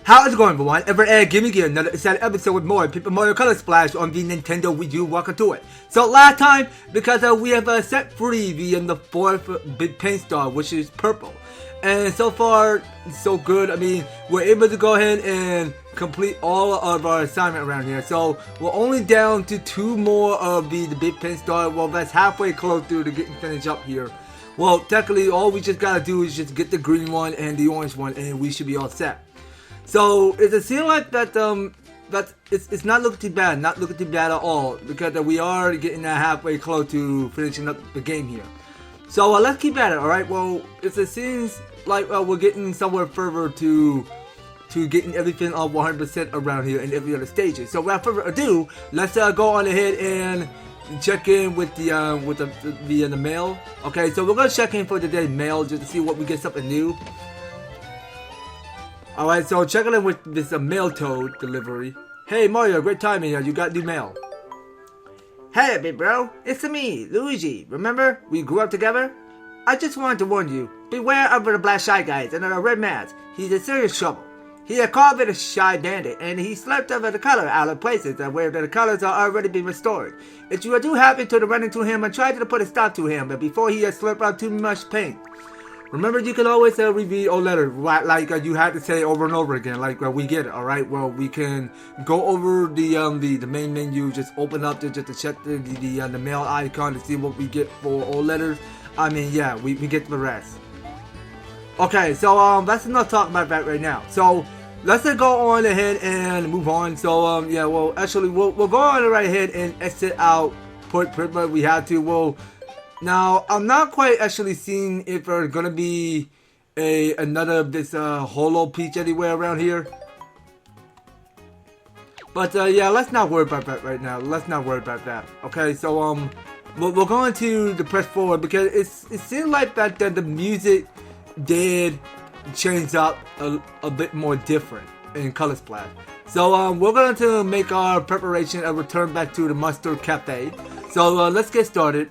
How's it going, everyone? Give me another exciting episode with more Paper Mario Color Splash on the Nintendo Wii U. Welcome to it. So last time, because we have set free the fourth big paint star, which is purple. And so far, so good. I mean, we're able to go ahead and complete all of our assignment around here. So we're only down to 2 more of the big paint star. Well, that's halfway close through to getting finished up here. Well, technically, all we just gotta do is just get the green one and the orange one, and we should be all set. So it seems like that it's not looking too bad, at all, because we are getting halfway close to finishing up the game here. So let's keep at it, all right? Well, it seems like we're getting somewhere further to getting everything on 100% around here in every other stages. So without further ado, let's go on ahead and check in with the mail. Okay, so we're gonna check in for today's mail just to see what we get something new. Alright, so checking in with this mail toad delivery. Hey Mario, great timing, you got new mail. Hey big bro, it's me, Luigi. Remember, we grew up together? I just wanted to warn you, beware of the black shy guys and the red mask. He's in serious trouble. He called me a shy bandit, and he slept over the color out of places where the colors are already been restored. If you do happen to run into him and try to put a stop to him, but before he slurped out too much paint. Remember, you can always read old letters, like you have to say over and over again, like we get it, alright? Well, we can go over the main menu, just open up just to check the mail icon to see what we get for old letters. I mean, yeah, we get the rest. Okay, so let's not talk about that right now. So let's go on ahead and move on. So yeah, well, actually, we'll go on right ahead and exit out. Pretty much we have to. Well. Now, I'm not quite actually seeing if there's gonna be another of this Holo Peach anywhere around here. But yeah, let's not worry about that right now. Let's not worry about that. Okay, so we're going to the press forward because it seems like that the music did change up a bit more different in Color Splash. So we're going to make our preparation and return back to the Mustard Café. So let's get started.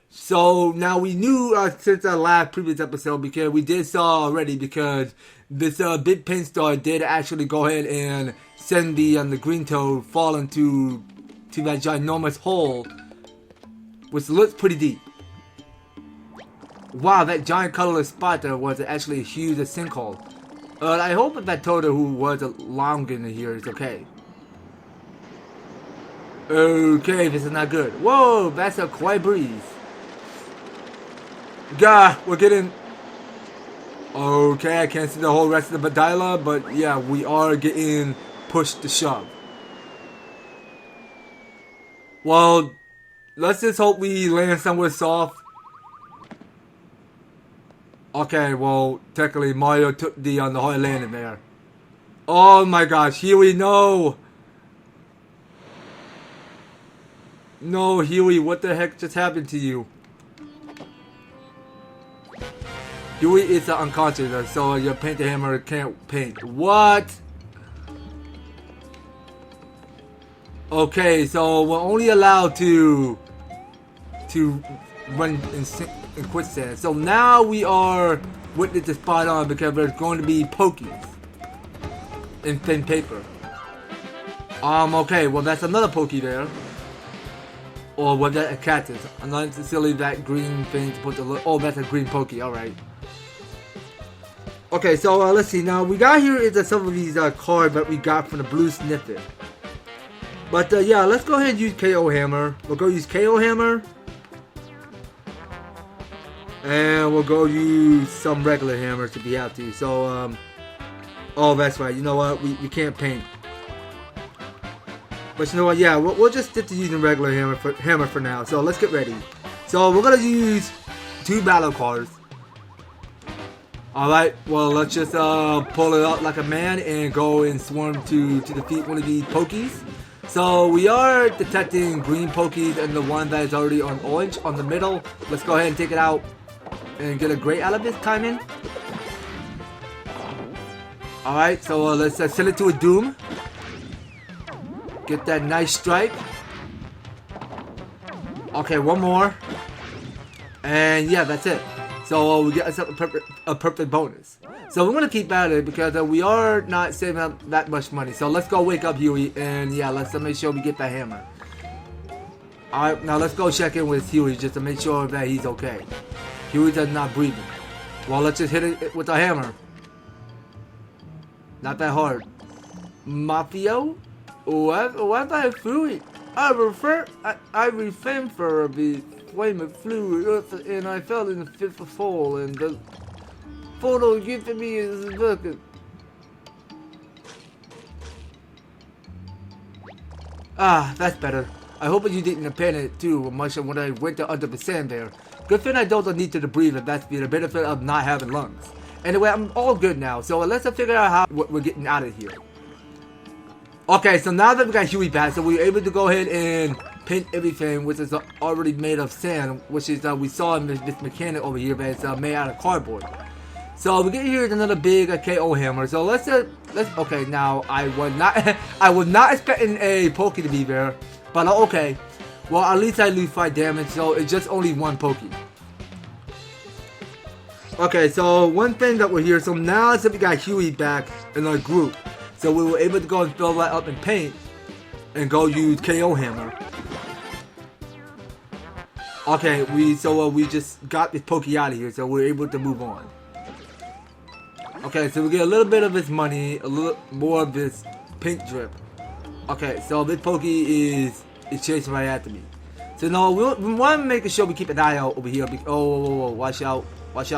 So now we knew since our last previous episode, because we did saw already, because this big paint star did actually go ahead and send the green toad falling to that ginormous hole, which looks pretty deep. Wow, that giant colorless spot there was actually a huge sinkhole. I hope that toad who was long in here is okay. Okay, this is not good. Whoa, that's a quiet breeze. God, we're getting... Okay, I can't see the whole rest of the dialogue, but yeah, we are getting pushed to shove. Well, let's just hope we land somewhere soft. Okay, well, technically Mario took the hard landing there. Oh my gosh, Huey, no! No, Huey, what the heck just happened to you? Huey is unconscious, so your paint hammer can't paint. What? Okay, so we're only allowed to run in Quicksand. So now we are with the spot on because there's going to be Pokies in thin paper. Okay, well that's another Pokey there. Or was that a cactus? I'm not silly that green thing to put the... Oh, that's a green Pokey, alright. Okay, so let's see. Now, we got here is some of these cards that we got from the Blue Snippet. But yeah, let's go ahead and use KO Hammer. We'll go use KO Hammer. And we'll go use some regular hammers if we have to. So, oh, that's right. You know what? We can't paint. But you know what? Yeah, we'll just stick to using regular hammer for now. So let's get ready. So we're gonna use 2 battle cards. All right. Well, let's just pull it out like a man and go and swarm to defeat one of these Pokies. So we are detecting green Pokies and the one that is already on orange on the middle. Let's go ahead and take it out and get a gray out of this timing. All right. So let's send it to a Doom. Get that nice strike. Okay, one more. And yeah, that's it. So we get a perfect bonus. So we're gonna keep at it because we are not saving up that much money. So let's go wake up Huey, and yeah, let's make sure we get that hammer. Alright, now let's go check in with Huey just to make sure that he's okay. Huey does not breathing. Well, let's just hit it with the hammer. Not that hard. Mafio? What I fluid? I refrained for the flame of fluid, and I fell in the fifth of fall, and the photo given me is looking. Ah, that's better. I hope you didn't panic too much when I went under the sand there. Good thing I don't need to breathe, and that's the benefit of not having lungs. Anyway, I'm all good now, so let's figure out how we're getting out of here. Okay, so now that we got Huey back, so we were able to go ahead and paint everything, which is already made of sand, which is we saw in this mechanic over here, but it's made out of cardboard. So we get here with another big KO hammer. So let's okay. Now I was not expecting a Pokie to be there, but okay. Well, at least I lose 5 damage, so it's just only one Pokie. Okay, so one thing that we're here. So now that we got Huey back in our group, so we were able to go and fill that up in paint and go use KO hammer. Okay, we just got this Pokie out of here, so we're able to move on. Okay, so we get a little bit of his money, a little more of this paint drip. Okay, so this Pokie is chasing right after me. So no, we want to make sure we keep an eye out over here. Oh, watch out,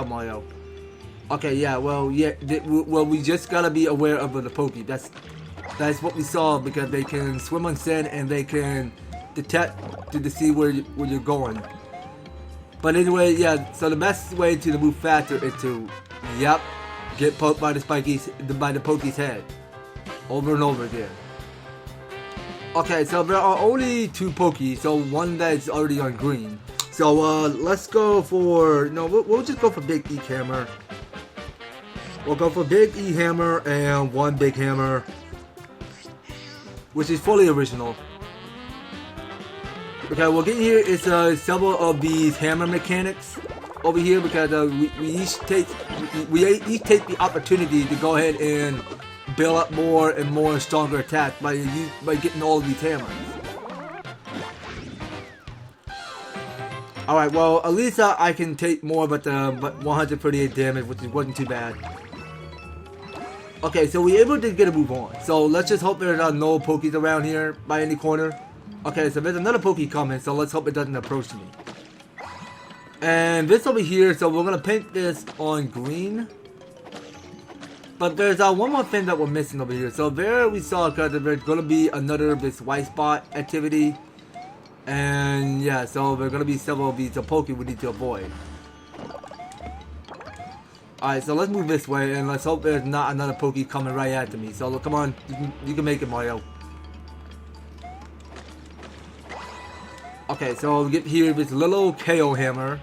Mario. Okay, yeah, well, we just gotta be aware of the Pokie. That's what we saw, because they can swim on sand and they can detect to see where you're going. But anyway, yeah. So the best way to move faster is to, get poked by the Pokie's head, over and over again. Okay, so there are only 2 Pokies, so one that's already on green. So let's go for we'll just go for big E hammer. We'll go for big E hammer and 1 big hammer, which is fully original. Okay, we'll get here is several of these hammer mechanics over here, because we each take the opportunity to go ahead and build up more and more stronger attacks by getting all of these hammers. Alright, well, at least I can take more, but 138 damage, which wasn't too bad. Okay, so we're able to get a move on. So let's just hope there are no Pokies around here by any corner. Okay, so there's another Pokie coming, so let's hope it doesn't approach me. And this over here, so we're gonna paint this on green. But there's one more thing that we're missing over here. So there we saw that there's gonna be another this white spot activity. And yeah, so there's gonna be several of these Pokie we need to avoid. Alright, so let's move this way, and let's hope there's not another Pokie coming right after me. So look, come on, you can make it, Mario. Okay, so we get here with little KO hammer.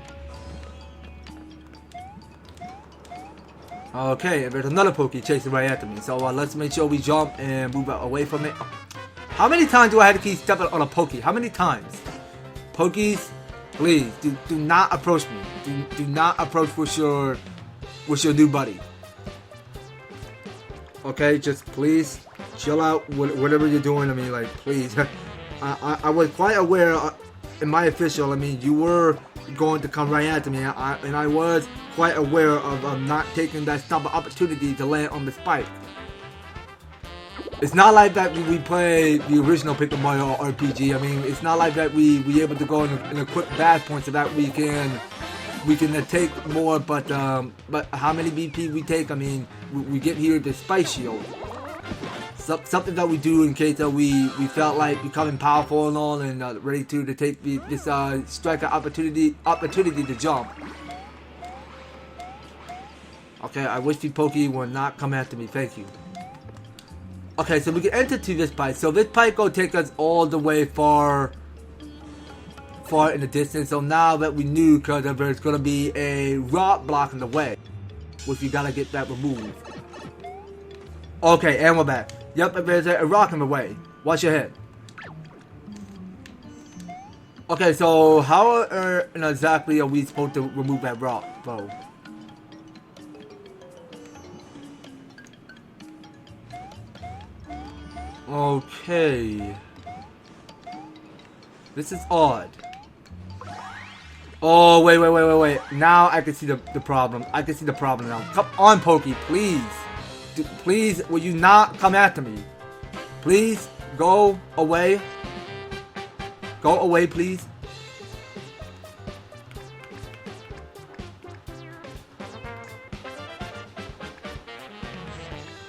Okay, and there's another Pokie chasing right after me. So let's make sure we jump and move away from it. How many times do I have to keep stepping on a Pokie? How many times? Pokies, please do not approach me. Do not approach with your new buddy. Okay, just please chill out. Whatever you're doing, I mean, like, please. I was quite aware. In my official, I mean, you were going to come right after me, and I was quite aware of not taking that stop opportunity to land on the spike. It's not like that we play the original Paper Mario RPG. I mean, it's not like that we able to go and equip bad points so that we can take more. But how many BP we take? I mean, we get here the Spice Shield. Something that we do in case we felt like becoming powerful and all, and ready to take this striker opportunity to jump. Okay, I wish the Pokie would not come after me. Thank you. Okay, so we can enter to this pipe. So this pipe will take us all the way far in the distance. So now that we knew, because there's gonna be a rock blocking the way, which we gotta get that removed. Okay, and we're back. Yep, there's a rock in the way. Watch your head. Okay, so how exactly are we supposed to remove that rock, though? Okay. This is odd. Oh, wait. Now I can see the problem. I can see the problem now. Come on, Pokey, please. Please, will you not come after me? Please, go away. Go away, please.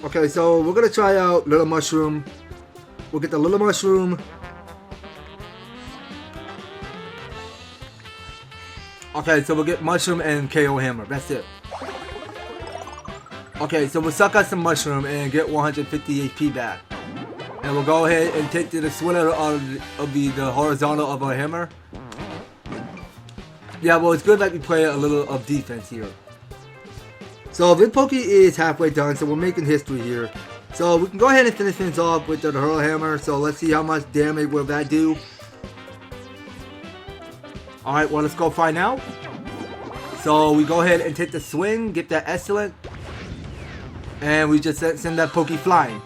Okay, so we're gonna try out Little Mushroom. We'll get the Little Mushroom. Okay, so we'll get Mushroom and KO Hammer. That's it. Okay, so we'll suck out some Mushroom and get 150 HP back. And we'll go ahead and take the swinner of the horizontal of our hammer. Yeah, well, it's good that we play a little of defense here. So this Pokey is halfway done, so we're making history here. So we can go ahead and finish things off with the Hurl Hammer. So let's see how much damage will that do. Alright, well, let's go find out. So we go ahead and take the swing, get that excellent. And we just send that Pokey flying.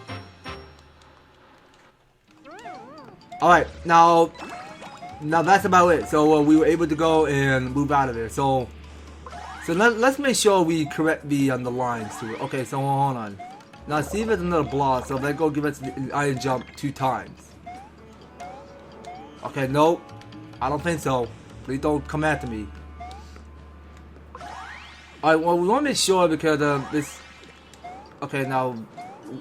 Alright, now that's about it. So we were able to go and move out of there. So let's make sure we correct the lines to it. Okay, so hold on. Now see if it's another block. So let's go give us the iron jump 2 times. Okay, nope. I don't think so. Please don't come after me. Alright, well, we want to make sure because this... Okay, now...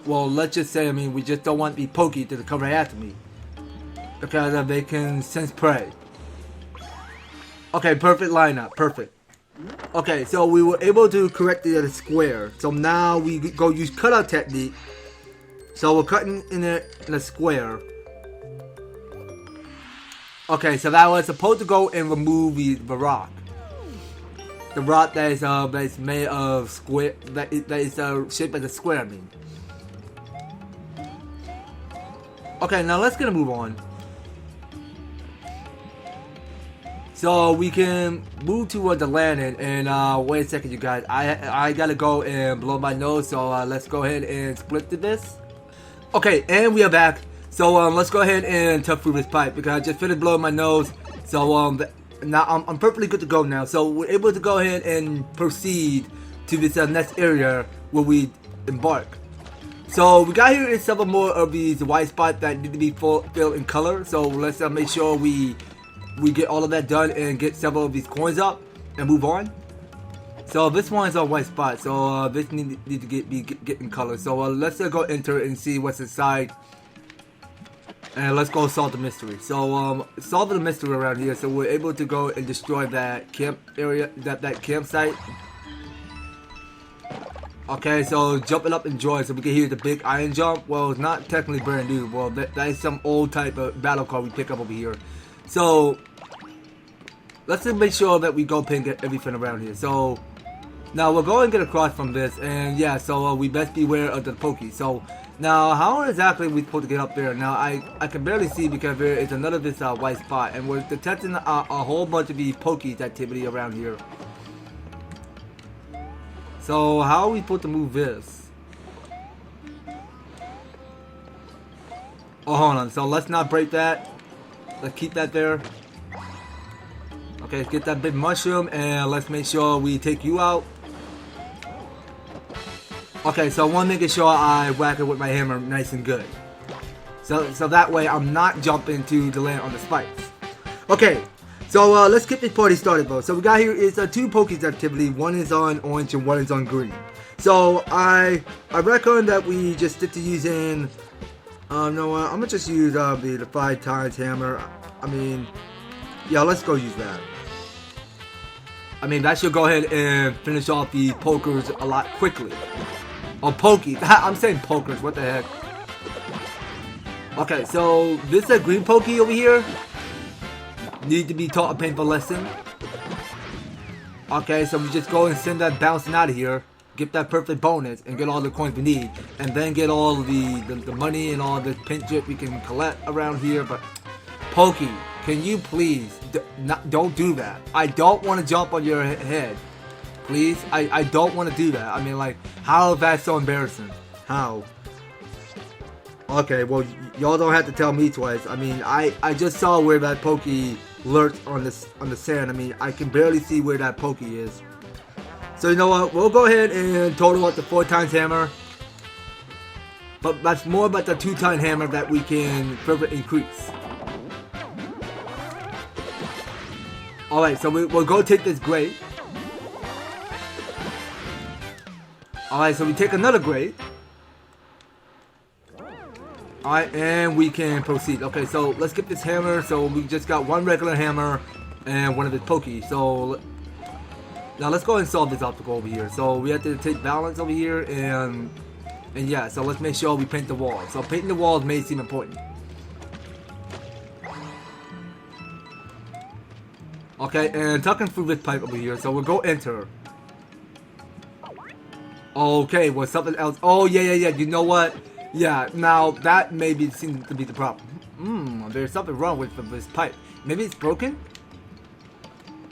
Well, let's just say, I mean, we just don't want the Pokey to come right after me. Because they can sense prey. Okay, perfect lineup. Perfect. Okay, so we were able to correct the square. So now we go use cutout technique. So we're cutting in a square. Okay, so that was supposed to go and remove the rock. The rock that is made of square, that is shaped as a square, I mean. Okay, now let's get a move on. So we can move toward the landing, and wait a second, you guys. I gotta go and blow my nose, so let's go ahead and split this. Okay, and we are back. So let's go ahead and tough through this pipe because I just finished blowing my nose. So now I'm perfectly good to go now. So we're able to go ahead and proceed to this next area where we embark. So we got here is several more of these white spots that need to be filled in color. So let's make sure we get all of that done and get several of these coins up and move on. So this one is a white spot. So this need to get in color. So let's go enter and see what's inside. And let's go solve the mystery. So solve the mystery around here. So we're able to go and destroy that camp area, that campsite. Okay, so jumping up and joy. So we can hear the big iron jump. Well, it's not technically brand new. Well, that is some old type of battle card we pick up over here. So let's just make sure that we go pick everything around here. So now we'll go and get across from this, and yeah, so we best beware of the Pokies. So now how exactly are we supposed to get up there? Now I can barely see because there is another this white spot, and we're detecting a whole bunch of the Pokies activity around here. So how are we supposed to move this? Oh, hold on. So let's not break that. Let's keep that there. Okay, let's get that big mushroom and let's make sure we take you out. Okay, so I want to make sure I whack it with my hammer nice and good. So that way I'm not jumping to the land on the spikes. Okay, so let's get this party started though. So we got here is 2 Pokies activity. One is on orange and one is on green. So I recommend that we just stick to using no, I'm gonna just use the 5 times hammer. I mean, yeah, let's go use that. I mean, that should go ahead and finish off the pokers a lot quickly. Oh, Pokies. I'm saying pokers. What the heck? Okay, so this is a green Pokey over here. Need to be taught a painful lesson. Okay, so we just go and send that bouncing out of here. Get that perfect bonus and get all the coins we need. And then get all the money and all the pink drip we can collect around here. But Pokey, can you please don't do that? I don't want to jump on your head. Please, I don't want to do that. I mean, like, how is that so embarrassing? How? Okay, well, y'all don't have to tell me twice. I mean, I just saw where that Pokey lurked on the sand. I mean, I can barely see where that Pokey is. So you know what? We'll go ahead and total up the 4 times hammer. But that's more about the 2-time hammer that we can further increase. Alright, so we'll go take this grade. Alright, so we take another grade. Alright, and we can proceed. Okay, so let's get this hammer. So we just got 1 regular hammer and 1 of the Pokies. So now let's go ahead and solve this obstacle over here. So we have to take balance over here and yeah, so let's make sure we paint the wall. So painting the walls may seem important. Okay, and tucking through this pipe over here. So we'll go enter. Okay, well something else. Oh yeah. You know what? Yeah, now that maybe seems to be the problem. There's something wrong with this pipe. Maybe it's broken?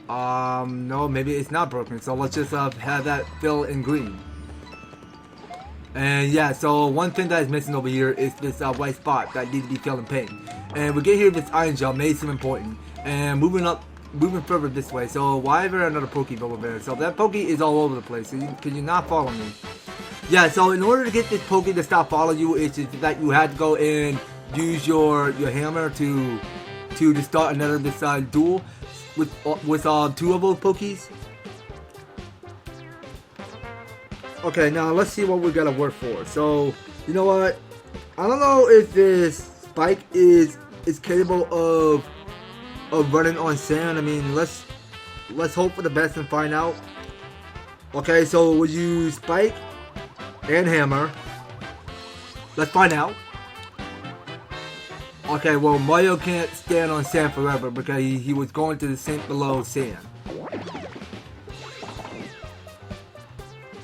No, maybe it's not broken. So let's just have that fill in green. And yeah, so one thing that is missing over here is this white spot that needs to be filled in paint. And we get here this iron gel may seem important. And moving further this way. So why is there another Pokey over there? So that Pokey is all over the place. So can you not follow me? Yeah, so in order to get this Pokey to stop following you, it's just that you had to go and use your hammer to start another this duel with 2 of those Pokies. Okay, now let's see what we gotta work for. So you know what? I don't know if this Spike is capable of running on sand. I mean, let's hope for the best and find out. Okay, so we'll use Spike and hammer. Let's find out. Okay, well Mario can't stand on sand forever because he was going to sink below sand.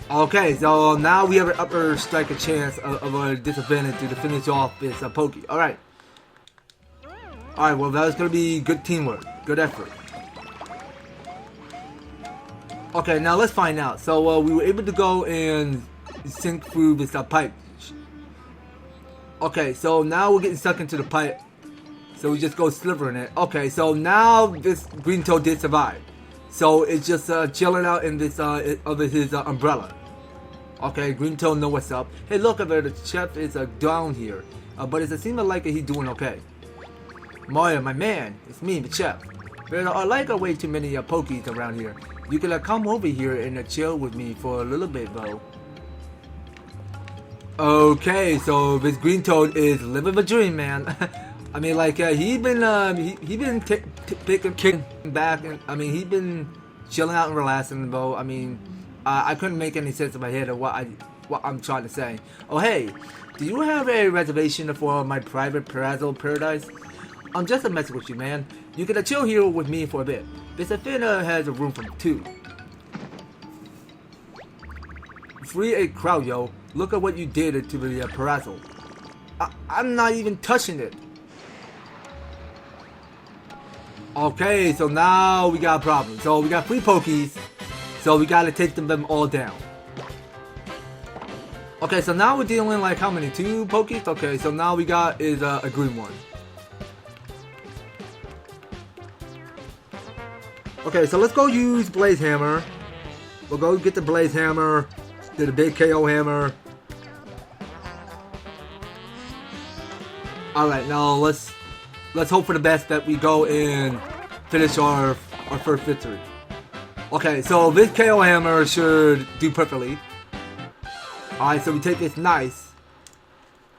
Okay, so now we have an upper strike a chance of a disadvantage to finish off this Pokey. Alright. Alright, well that was going to be good teamwork. Good effort. Okay, now let's find out. So we were able to go and sink through this pipe. Okay, so now we're getting stuck into the pipe. So we just go slivering it. Okay, so now this green toad did survive. So it's just chilling out in this under his umbrella. Okay, green toad know what's up. Hey, look over there, the chef is down here. But it seems like he's doing okay. Mario, my man, it's me, the chef. There are like way too many Pokies around here. You can come over here and chill with me for a little bit, though. Okay, so this green toad is living a dream, man. I mean, like he been kicking back, and I mean he been chilling out and relaxing, though. I mean, I couldn't make any sense in my head of what I'm trying to say. Oh hey, do you have a reservation for my private Parazzle paradise? I'm just a messing with you, man. You can chill here with me for a bit. This affair has a room for 2. Free a crowd, yo. Look at what you did to the Parazzle. I'm not even touching it. Okay, so now we got a problem. So we got 3 Pokies. So we gotta take them all down. Okay, so now we're dealing like how many? 2 Pokies? Okay, so now we got is a green one. Okay, so let's go use Blaze Hammer. We'll go get the Blaze Hammer. Do the big KO hammer. Alright, now let's hope for the best that we go and finish our first victory. Okay, so this KO hammer should do perfectly. Alright, so we take this nice.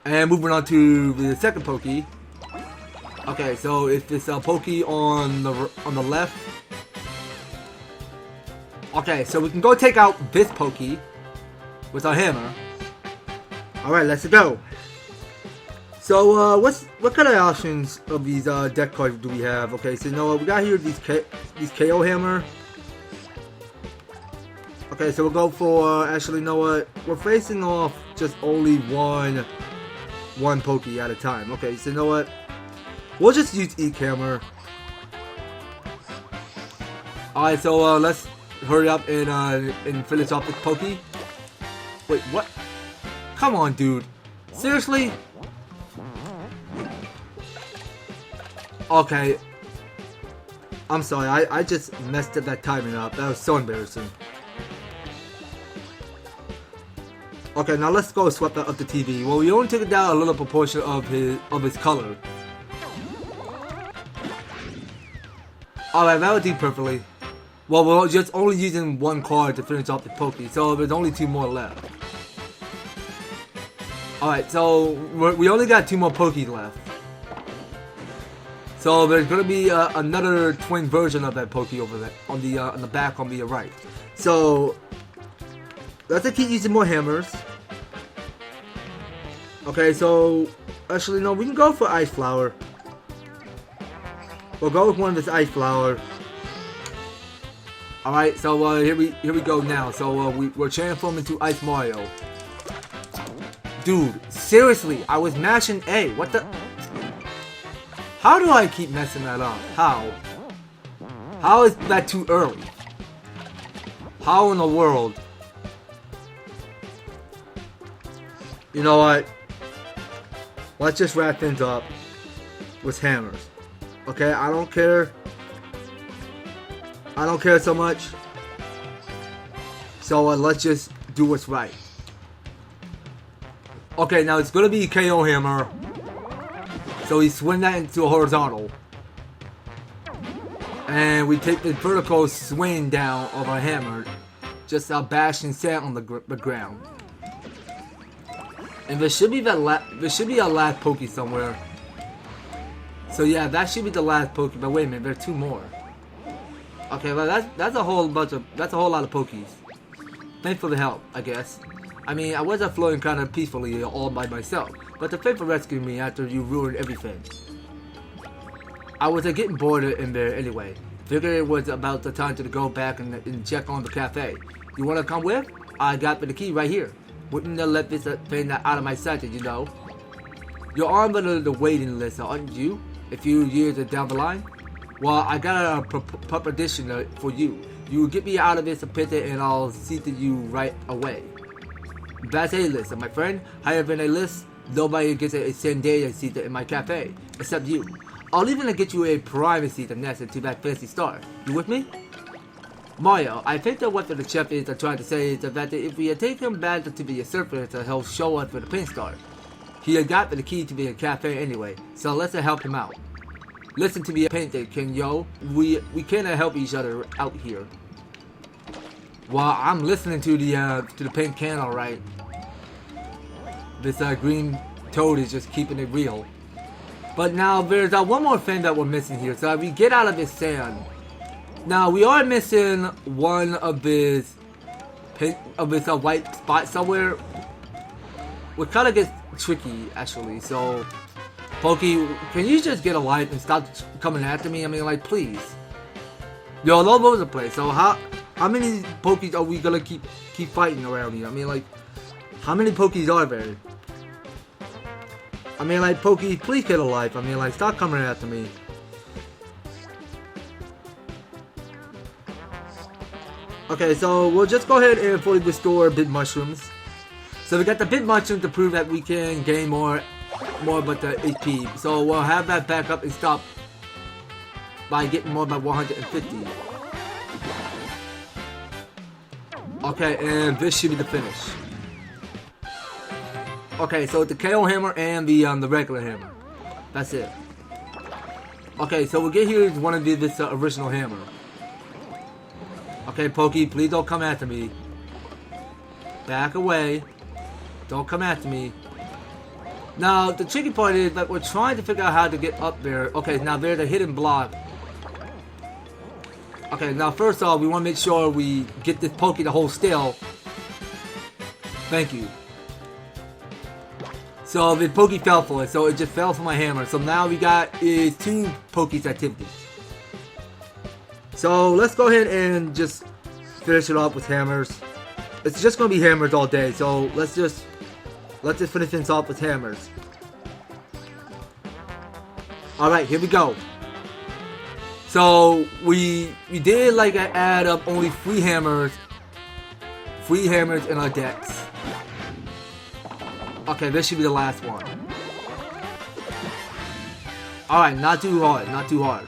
And moving on to the second Pokey. Okay, so it's this Pokey on the left. Okay, so we can go take out this Pokey with our hammer. Alright, let's go. So, what kind of options of these deck cards do we have? Okay, so you know what, we got here these KO hammer. Okay, so we'll go for, actually, you know what, we're facing off just only one Pokey at a time. Okay, so you know what, we'll just use Eat Hammer. Alright, so let's hurry up and finish off this Pokey. Wait, what? Come on, dude. Seriously? Okay. I'm sorry, I just messed up that timing up. That was so embarrassing. Okay, now let's go swap that up the TV. Well, we only took it down a little proportion of his color. Alright, that would do perfectly. Well, we're just only using one card to finish off the Pokies, so there's only 2 more left. Alright, so we only got 2 more Pokies left. So there's gonna be another twin version of that Pokie over there on the back on the right. So let's keep using more hammers. Okay, so actually no, we can go for Ice Flower. We'll go with one of this Ice Flower. All right, so here we go now. So we're transforming into Ice Mario. Dude, seriously, I was mashing A. What the? How do I keep messing that up? How? How is that too early? How in the world? You know what? Let's just wrap things up with hammers. Okay, I don't care. I don't care so much. So let's just do what's right. Okay, now it's gonna be KO hammer. So we swing that into a horizontal. And we take the vertical swing down of our hammer. Just bashing sand on the ground. And there should be a last Pokie somewhere. So yeah, that should be the last Pokie. But wait a minute, there are 2 more. Okay, well that's a whole lot of Pokies. Thanks for the help, I guess. I mean, I was floating kind of peacefully all by myself, but the thanks for rescuing me after you ruined everything. I was getting bored in there anyway. Figured it was about the time to go back and check on the cafe. You wanna come with? I got the key right here. Wouldn't let this thing out of my sight, you know. You're on the waiting list, aren't you? A few years down the line. Well, I got a proposition for you. You get me out of this pit and I'll see to you right away. That's a list, my friend. Higher than a list, nobody gets a Sandalia seat in my cafe, except you. I'll even get you a private seat next to that fancy star. You with me? Mario, I think that what the chef is trying to say is that if we take him back to the surface, he'll show us for the pin star. He had got the key to the cafe anyway, so let's help him out. Listen to me, painter, King Yo. We cannot help each other out here. Well, I'm listening to the paint can, all right. This green toad is just keeping it real. But now there's one more thing that we're missing here. So we get out of this sand. Now we are missing one of this white spot somewhere, which kind of gets tricky actually. So, Pokie, can you just get a life and stop coming after me? I mean, like, please. You're all over the place. So how many Pokies are we gonna keep fighting around here? I mean, like, how many Pokies are there? I mean, like, Pokie, please get a life. I mean, like, stop coming after me. Okay, so we'll just go ahead and fully restore big mushrooms. So we got the big mushroom to prove that we can gain more but the HP. So we'll have that back up and stop by getting more by 150. Okay, and this should be the finish. Okay, so the KO hammer and the regular hammer. That's it. Okay, so we'll get here one of this original hammer. Okay, Pokie, please don't come after me. Back away. Don't come after me. Now, the tricky part is that we're trying to figure out how to get up there. Okay, now there's a hidden block. Okay, now first off, we want to make sure we get this Pokie to hold still. Thank you. So the Pokie fell for it, so it just fell for my hammer. So now we got is 2 Pokies activities. So let's go ahead and just finish it off with hammers. It's just gonna be hammers all day. So let's just finish things off with hammers. All right, here we go. So we did like add up only 3 hammers in our decks. Okay, this should be the last one. Alright, not too hard, not too hard.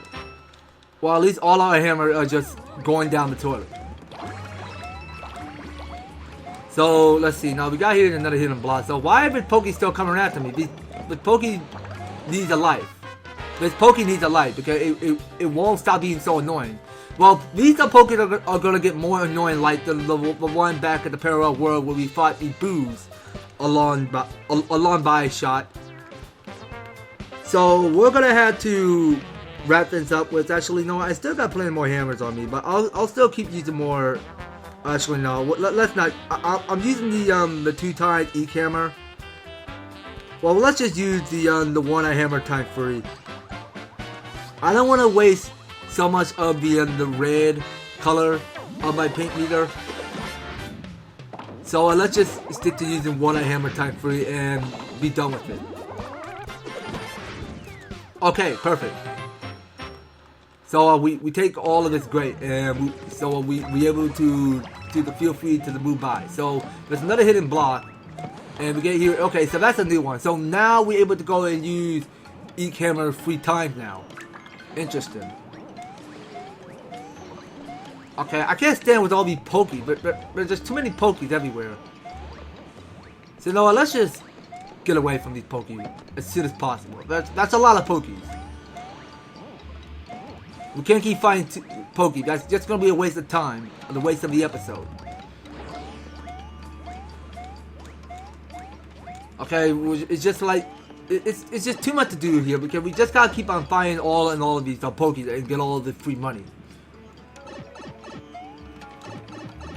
Well, at least all our hammers are just going down the toilet. So, let's see. Now, we got here another hidden block. So, why is Pokey still coming after me? This Pokey needs a life. This Pokey needs a life because it won't stop being so annoying. Well, these are Pokey are going to get more annoying like the one back at the parallel world where we fought the boos along by shot. So, we're going to have to wrap things up with, actually, no, I still got plenty more hammers on me, but I'll still keep using more. Actually, no, let's not. I'm using the 2-times each hammer. Well, let's just use the 1 hammer time 3. I don't want to waste so much of the red color of my paint meter. So let's just stick to using 1 hammer time 3 and be done with it. Okay, perfect. So we take all of this great, and we able to do the feel free to the move by. So there's another hidden block, and we get here. Okay, so that's a new one. So now we're able to go and use each hammer 3 times now. Interesting. Okay, I can't stand with all these Pokies, but there's just too many Pokies everywhere. So you know what? Let's just get away from these Pokies as soon as possible. That's a lot of Pokies. We can't keep fighting Pokies. That's just gonna be a waste of time, and a waste of the episode. Okay, it's just like it's just too much to do here because we just gotta keep on fighting all of these Pokies and get all of the free money.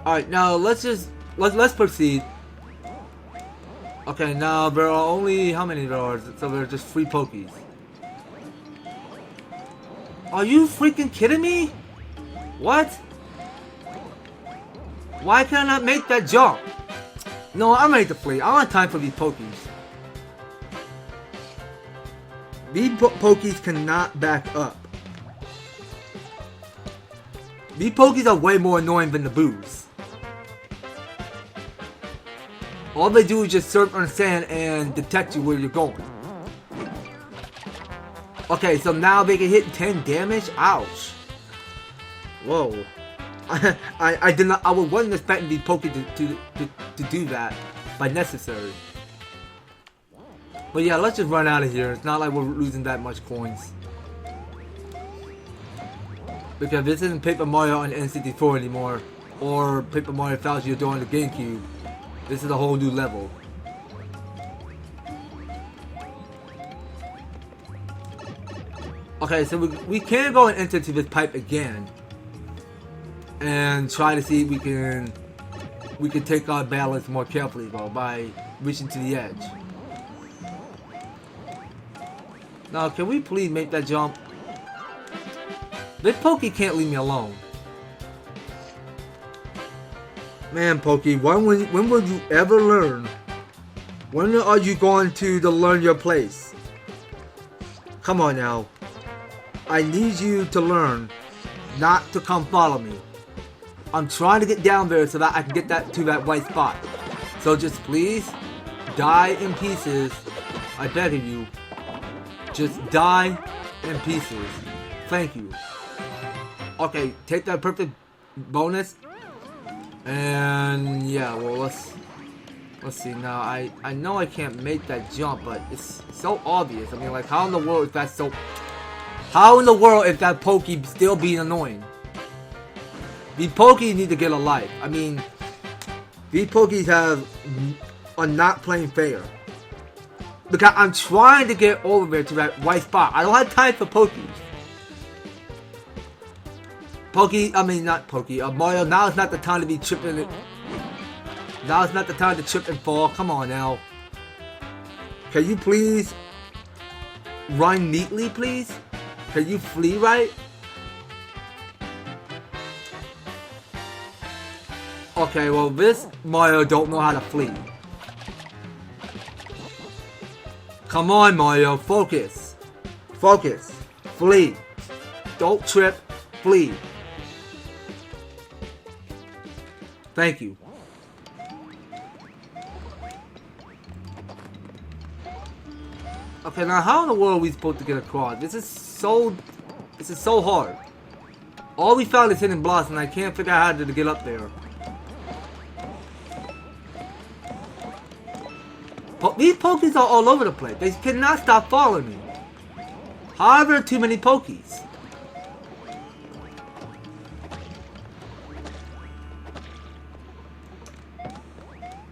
All right, now let's proceed. Okay, now there are only how many there are? So there are just 3 Pokies. Are you freaking kidding me? What? Why can I not make that jump? No, I'm ready to flee. I don't have time for these Pokies. These Pokies cannot back up. These Pokies are way more annoying than the boos. All they do is just surf on the sand and detect you where you're going. Okay, so now they can hit 10 damage? Ouch. Whoa. I did not. I wasn't expecting these Pokies to do that by necessary. But yeah, let's just run out of here. It's not like we're losing that much coins. Because this isn't Paper Mario on N64 anymore. Or Paper Mario Thousand Year Door on the GameCube. This is a whole new level. Okay, so we can go and enter to this pipe again. And try to see if we can take our balance more carefully though by reaching to the edge. Now, can we please make that jump? This Pokey can't leave me alone. Man, Pokey, when will you ever learn? When are you going to learn your place? Come on now. I need you to learn not to come follow me. I'm trying to get down there so that I can get to that white spot. So just please, die in pieces. I beg of you. Just die in pieces. Thank you. Okay, take that perfect bonus. And yeah, well let's see now. I know I can't make that jump, but it's so obvious. I mean, like, how in the world is that so? How in the world is that Pokey still being annoying? These Pokies need to get a life. I mean, these Pokies are not playing fair. Because I'm trying to get over there to that white spot. I don't have time for Pokies. Mario, now is not the time to be tripping it. Now is not the time to trip and fall. Come on now. Can you please run neatly, please? Can you flee right? Okay, well this Mario don't know how to flee. Come on, Mario, focus. Focus. Flee. Don't trip. Flee. Thank you. Okay, now how in the world are we supposed to get across? This is so hard. All we found is hidden blocks and I can't figure out how to get up there. These Pokies are all over the place. They cannot stop following me. However, too many Pokies.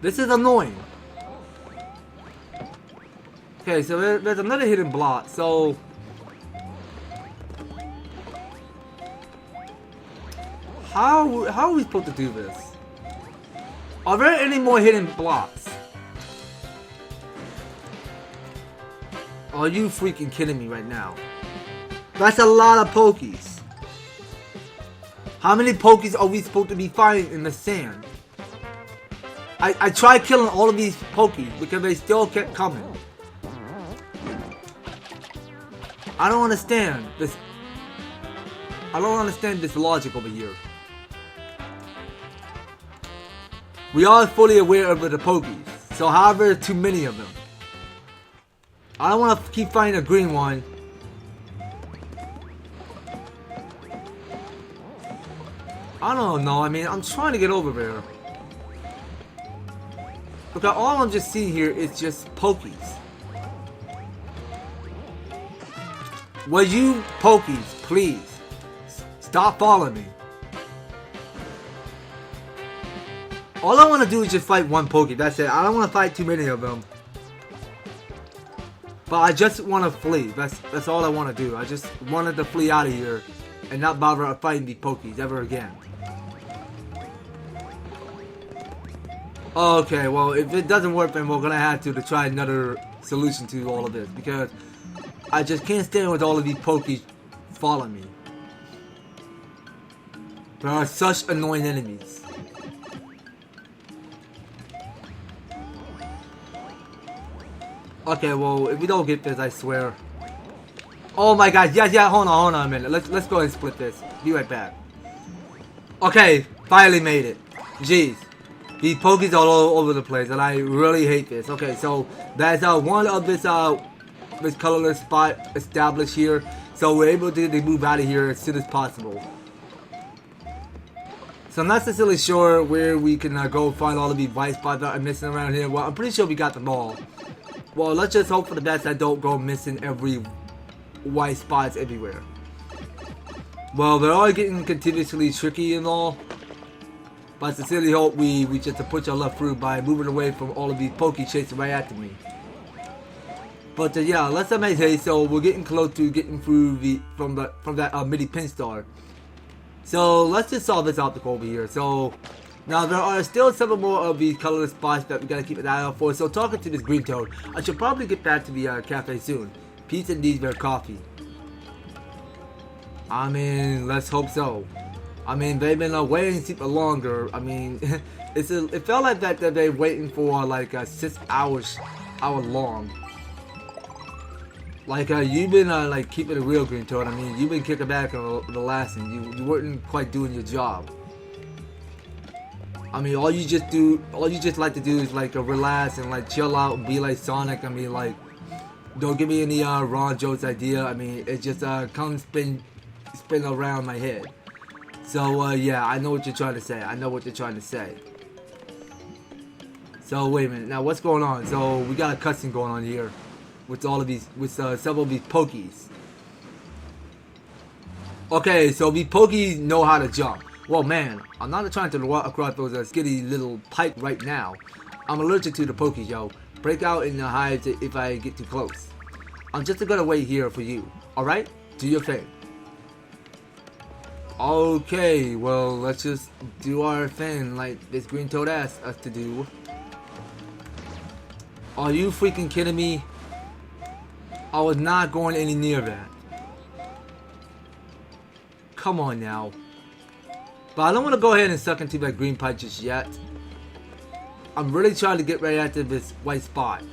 This is annoying. Okay, so there's another hidden block. So how are we supposed to do this? Are there any more hidden blocks? Are you freaking kidding me right now? That's a lot of Pokies. How many Pokies are we supposed to be finding in the sand? I tried killing all of these Pokies because they still kept coming. I don't understand this. I don't understand this logic over here. We are fully aware of the Pokies, so however, too many of them. I don't want to keep finding a green one. I don't know, I mean, I'm trying to get over there. Because all I'm just seeing here is just Pokies. Will you Pokies, please, stop following me. All I want to do is just fight one Pokie, that's it. I don't want to fight too many of them. But I just want to flee. That's all I want to do. I just wanted to flee out of here and not bother fighting these Pokies ever again. Okay, well, if it doesn't work, then we're gonna have to try another solution to all of this because I just can't stand with all of these Pokies following me. There are such annoying enemies. Okay, well, if we don't get this, I swear. Oh my god, yeah, hold on a minute. Let's go and split this. Be right back. Okay, finally made it. Jeez. These Pokies are all over the place, and I really hate this. Okay, so that's one of this colorless spot established here. So we're able to move out of here as soon as possible. So I'm not necessarily sure where we can go find all of these white spots that are missing around here. Well, I'm pretty sure we got them all. Well, let's just hope for the best I don't go missing every white spots everywhere. Well, they're all getting continuously tricky and all. But I sincerely hope we just push our luck through by moving away from all of these Pokies chasing right after me. But yeah, let's make haste. So we're getting close to getting through from that mini pin star. So let's just solve this obstacle over here. So now there are still several more of these colorless spots that we gotta keep an eye out for. So talking to this green toad, I should probably get back to the cafe soon. Peace and these their coffee. I mean, let's hope so. I mean, they've been waiting super longer. I mean, it felt like that they're waiting for like 6 hours long. Like you've been like keeping it real, green toad. I mean, you've been kicking back on the last thing. You weren't quite doing your job. I mean, all you just like to do is like relax and like chill out and be like Sonic. I mean, like, don't give me any Ron Jones idea. I mean, it just comes spin around my head. So yeah, I know what you're trying to say. So wait a minute, now what's going on? So we got a cutscene going on here with all of these, with several of these Pokies. Okay, so these Pokies know how to jump. Well, man, I'm not trying to walk across those skinny little pipe right now. I'm allergic to the Pokies, yo. Break out in the hives if I get too close. I'm just gonna wait here for you. All right? Do your thing. Okay, well, let's just do our thing like this green toad asked us to do. Are you freaking kidding me? I was not going any near that. Come on now. But I don't want to go ahead and suck into that green pipe just yet. I'm really trying to get right after this white spot.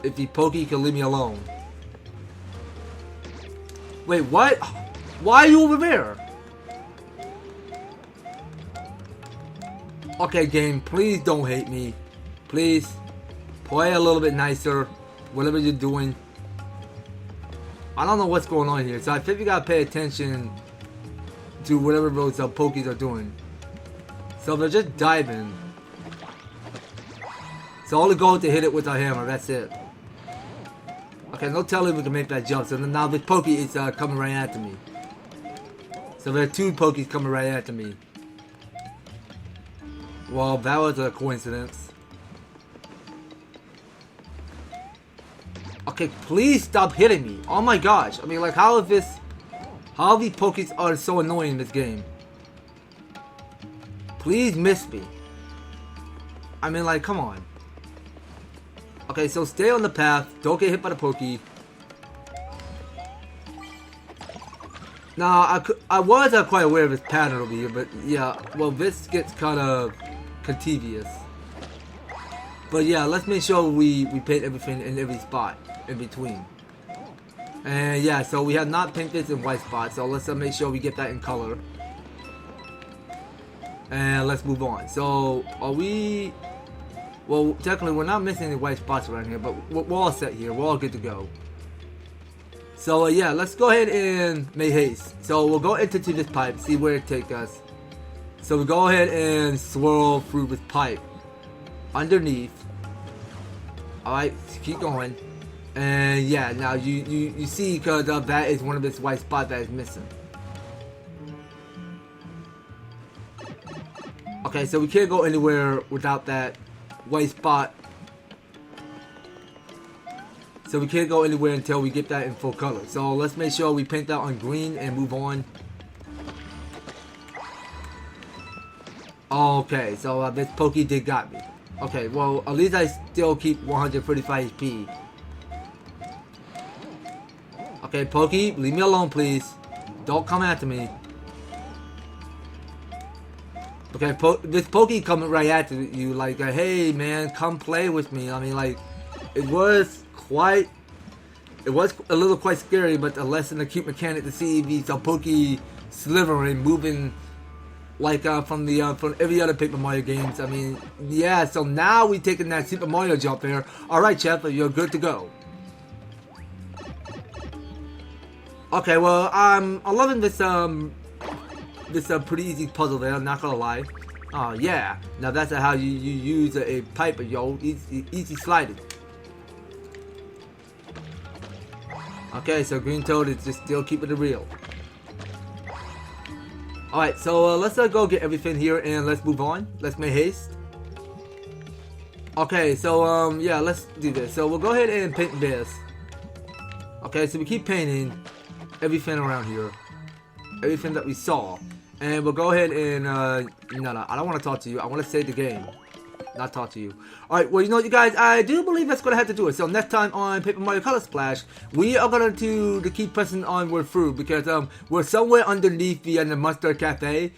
If the Pokie can leave me alone. Wait, what? Why are you over there? Okay, game, please don't hate me. Please, play a little bit nicer. whatever you're doing. I don't know what's going on here, so I think we gotta pay attention to whatever those Pokies are doing. So they're just diving. So all the goal is to hit it with our hammer, that's it. Okay, no telling we can make that jump. So now this Pokie is coming right after me. So there are 2 Pokies coming right after me. Well, that was a coincidence. Okay, please stop hitting me. Oh my gosh. I mean, like, how these Pokies are so annoying in this game. Please miss me. I mean, like, come on. Okay, so stay on the path. Don't get hit by the Pokie. Now, I was quite aware of this pattern over here, but yeah, well, this gets kind of tedious. But yeah, let's make sure we paint everything in every spot in between. And yeah, so we have not painted this in white spots, so let's make sure we get that in color. And let's move on. So, are we... Well, technically, we're not missing any white spots around here, but we're all set here. We're all good to go. So, yeah, let's go ahead and make haste. So, we'll go into this pipe, see where it takes us. So, we go ahead and swirl through this pipe. Underneath. Alright, keep going. And, yeah, now you see, because that is one of this white spots that is missing. Okay, so we can't go anywhere without that white spot. So we can't go anywhere until we get that in full color. So let's make sure we paint that on green and move on. Okay, so this Pokie did got me. Okay, well, at least I still keep 135 HP. Okay, Pokie, leave me alone, please. Don't come after me. Okay, this Pokie coming right after you, like, hey man, come play with me. I mean, like, it was a little quite scary, but a less than a cute mechanic to see these Pokie slithering, moving like from every other Paper Mario games. I mean, yeah. So now we taking that Super Mario jump there. All right, Chef, you're good to go. Okay, well, I'm loving this pretty easy puzzle there, I'm not gonna lie. Oh yeah, now that's how you use a pipe, yo. Easy sliding. Okay, so Green Toad is just still keeping it real. Alright, so let's go get everything here and let's move on. Let's make haste. Okay, so yeah, let's do this. So we'll go ahead and paint this. Okay, so we keep painting everything around here. Everything that we saw. And we'll go ahead and, no, I don't want to talk to you. I want to save the game. Not talk to you. Alright, well, you know, you guys, I do believe that's going to have to do it. So next time on Paper Mario Color Splash, we are going to keep pressing onward through. Because we're somewhere underneath the Mustard Café.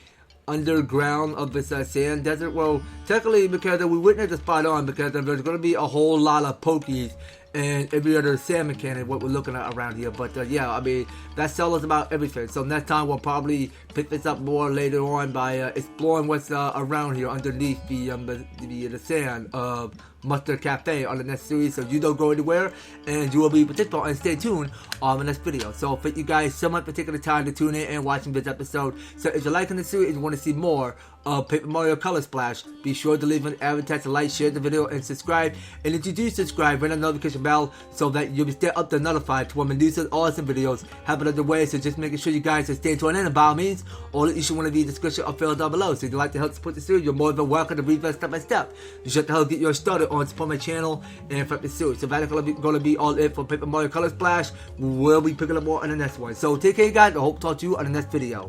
Underground of this sand desert. Well, technically, because we witnessed the spot on. Because there's going to be a whole lot of Pokies and every other sand mechanic what we're looking at around here. But yeah, I mean, that tells us about everything. So next time we'll probably pick this up more later on by exploring what's around here underneath the sand of Mustard Café on the next series. So you don't go anywhere and you will be participating, and stay tuned on the next video. So thank you guys so much for taking the time to tune in and watching this episode. So if you're liking the series and you want to see more of Paper Mario Color Splash, be sure to leave an advertise, like, share the video, and subscribe. And if you do subscribe, ring the notification bell so that you'll be stay up to notified to when Medusa's awesome videos happen underway. So just making sure you guys are staying tuned in. And by all means, all the issues want to be in the description or fill down below. So if you'd like to help support the series, you're more than welcome to read that step by step. You should help get your started on support my channel and for the series. So that's going to be all it for Paper Mario Color Splash. We'll be picking up more on the next one. So take care, guys. I hope to talk to you on the next video.